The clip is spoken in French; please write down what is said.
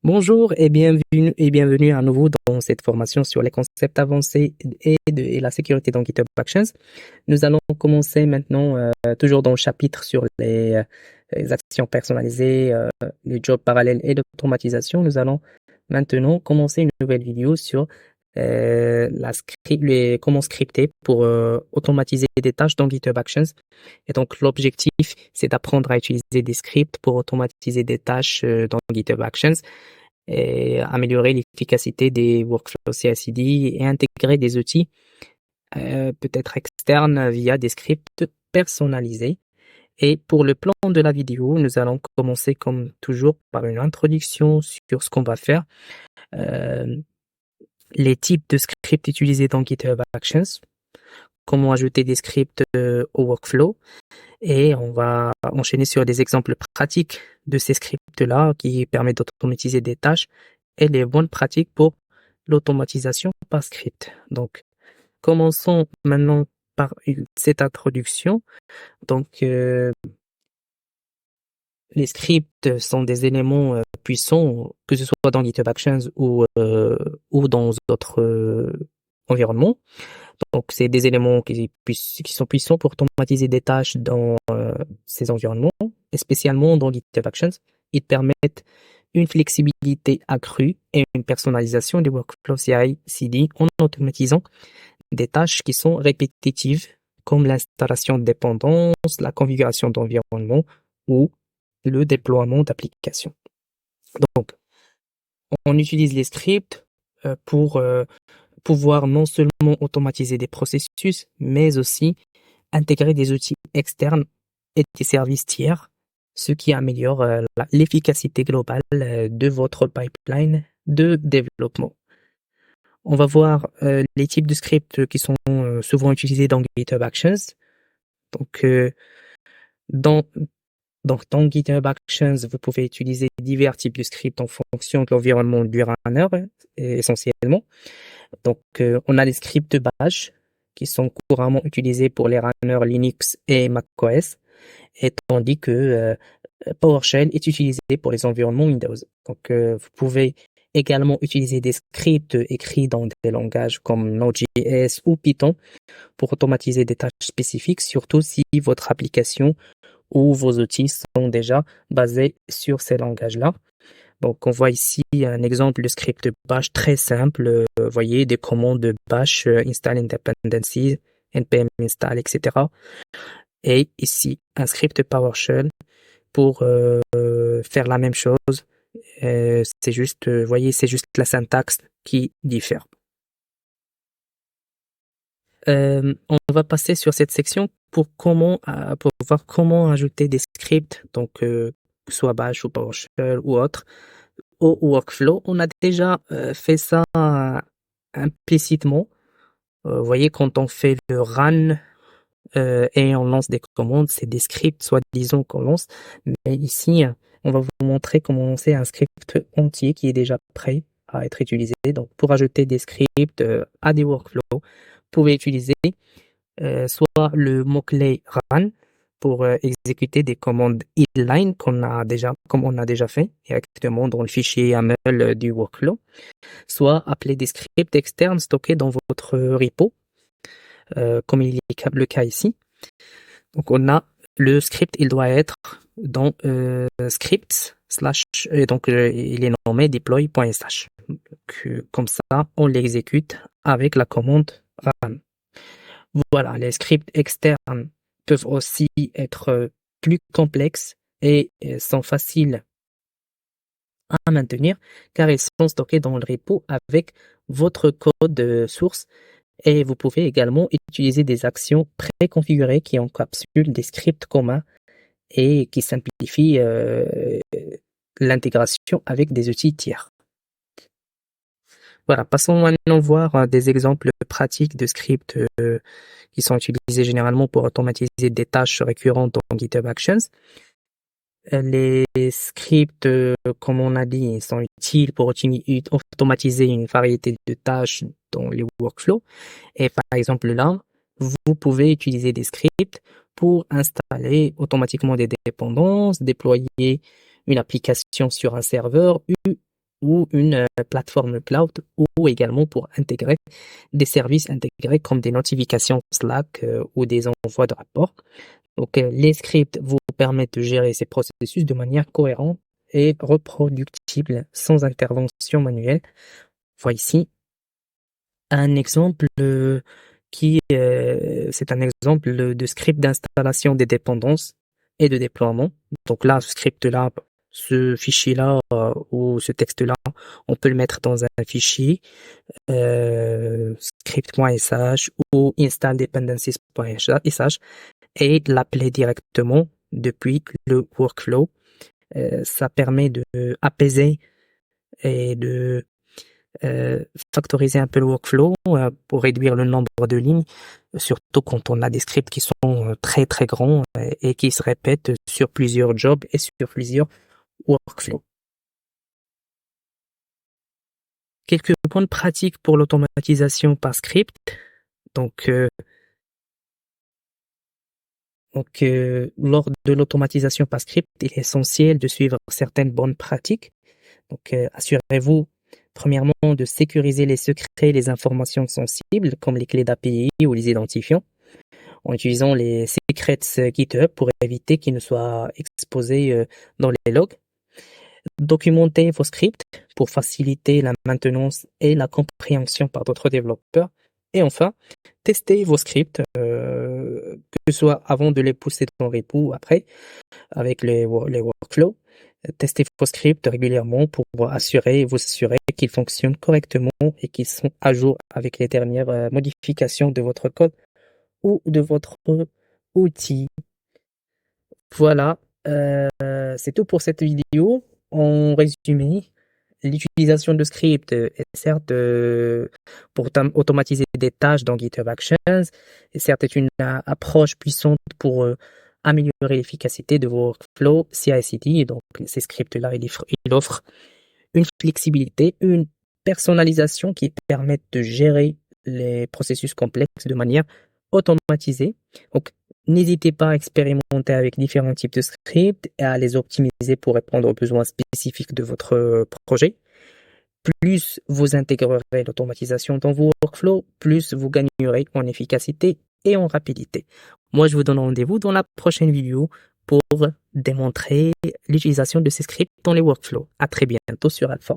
Bonjour et bienvenue à nouveau dans cette formation sur les concepts avancés et la sécurité dans GitHub Actions. Nous allons commencer maintenant toujours dans le chapitre sur les actions personnalisées, les jobs parallèles et l'automatisation. Nous allons maintenant commencer une nouvelle vidéo sur comment scripter pour automatiser des tâches dans GitHub Actions. Et donc l'objectif, c'est d'apprendre à utiliser des scripts pour automatiser des tâches dans GitHub Actions et améliorer l'efficacité des workflows CI/CD et intégrer des outils peut-être externes via des scripts personnalisés. Et pour le plan de la vidéo, nous allons commencer comme toujours par une introduction sur ce qu'on va faire, euh, les types de scripts utilisés dans GitHub Actions, comment ajouter des scripts au workflow, et on va enchaîner sur des exemples pratiques de ces scripts-là qui permettent d'automatiser des tâches et les bonnes pratiques pour l'automatisation par script. Donc, commençons maintenant par cette introduction. Donc, les scripts sont des éléments puissants, que ce soit dans GitHub Actions ou dans d'autres environnements. Donc, c'est des éléments qui sont puissants pour automatiser des tâches dans ces environnements, et spécialement dans GitHub Actions. Ils permettent une flexibilité accrue et une personnalisation des workflows CI/CD en automatisant des tâches qui sont répétitives, comme l'installation de dépendances, la configuration d'environnement ou le déploiement d'applications. Donc, on utilise les scripts pour pouvoir non seulement automatiser des processus, mais aussi intégrer des outils externes et des services tiers, ce qui améliore l'efficacité globale de votre pipeline de développement. On va voir les types de scripts qui sont souvent utilisés dans GitHub Actions. Donc, dans dans GitHub Actions, vous pouvez utiliser divers types de scripts en fonction de l'environnement du runner, essentiellement. Donc, on a les scripts bash qui sont couramment utilisés pour les runners Linux et macOS, et tandis que PowerShell est utilisé pour les environnements Windows. Donc, vous pouvez également utiliser des scripts écrits dans des langages comme Node.js ou Python pour automatiser des tâches spécifiques, surtout si votre application ou vos outils sont déjà basés sur ces langages-là. Donc, on voit ici un exemple de script bash très simple. Vous voyez des commandes bash, install dependencies, npm install, etc. Et ici, un script PowerShell pour faire la même chose. C'est juste, vous voyez, c'est juste la syntaxe qui diffère. On va passer sur cette section pour voir comment ajouter des scripts, donc soit Bash ou PowerShell ou autre, au workflow. On a déjà fait ça implicitement. Vous voyez, quand on fait le run et on lance des commandes, c'est des scripts, soi-disant qu'on lance. Mais ici, on va vous montrer comment lancer un script entier qui est déjà prêt à être utilisé. Donc, pour ajouter des scripts à des workflows, vous pouvez utiliser soit le mot-clé run pour exécuter des commandes inline comme on a déjà fait directement dans le fichier YAML du workflow, soit appeler des scripts externes stockés dans votre repo, comme il est le cas ici. Donc on a le script, il doit être dans scripts et donc il est nommé deploy.sh. Comme ça, on l'exécute avec la commande run. Voilà, les scripts externes peuvent aussi être plus complexes et sont faciles à maintenir car ils sont stockés dans le repo avec votre code source, et vous pouvez également utiliser des actions préconfigurées qui encapsulent des scripts communs et qui simplifient l'intégration avec des outils tiers. Voilà, passons maintenant voir des exemples pratiques de scripts qui sont utilisés généralement pour automatiser des tâches récurrentes dans GitHub Actions. Les scripts, comme on a dit, sont utiles pour automatiser une variété de tâches dans les workflows. Et par exemple là, vous pouvez utiliser des scripts pour installer automatiquement des dépendances, déployer une application sur un serveur ou une plateforme cloud, ou également pour intégrer des services intégrés comme des notifications Slack ou des envois de rapports. Donc, les scripts vous permettent de gérer ces processus de manière cohérente et reproductible sans intervention manuelle. Voici ici un exemple c'est un exemple de script d'installation des dépendances et de déploiement. Donc là, ce script-là, ce fichier-là ou ce texte-là, on peut le mettre dans un fichier script.sh ou install dependencies.sh et l'appeler directement depuis le workflow. Ça permet de apaiser et de factoriser un peu le workflow pour réduire le nombre de lignes, surtout quand on a des scripts qui sont très très grands et qui se répètent sur plusieurs jobs et sur plusieurs workflows. Quelques points de pratique pour l'automatisation par script. Donc, lors de l'automatisation par script, il est essentiel de suivre certaines bonnes pratiques. Donc, assurez-vous premièrement de sécuriser les secrets et les informations sensibles comme les clés d'API ou les identifiants en utilisant les secrets GitHub pour éviter qu'ils ne soient exposés dans les logs. Documentez vos scripts pour faciliter la maintenance et la compréhension par d'autres développeurs. Et enfin, testez vos scripts, que ce soit avant de les pousser dans le repo ou après, avec les workflows. Testez vos scripts régulièrement pour vous assurer qu'ils fonctionnent correctement et qu'ils sont à jour avec les dernières modifications de votre code ou de votre outil. Voilà, c'est tout pour cette vidéo. En résumé, l'utilisation de script est certes pour automatiser des tâches dans GitHub Actions, et certes est une approche puissante pour améliorer l'efficacité de vos workflows CI/CD. Et donc, ces scripts-là, ils offrent une flexibilité, une personnalisation qui permettent de gérer les processus complexes de manière automatisée. Donc, n'hésitez pas à expérimenter avec différents types de scripts et à les optimiser pour répondre aux besoins spécifiques de votre projet. Plus vous intégrerez l'automatisation dans vos workflows, plus vous gagnerez en efficacité et en rapidité. Moi, je vous donne rendez-vous dans la prochaine vidéo pour démontrer l'utilisation de ces scripts dans les workflows. À très bientôt sur Alpha.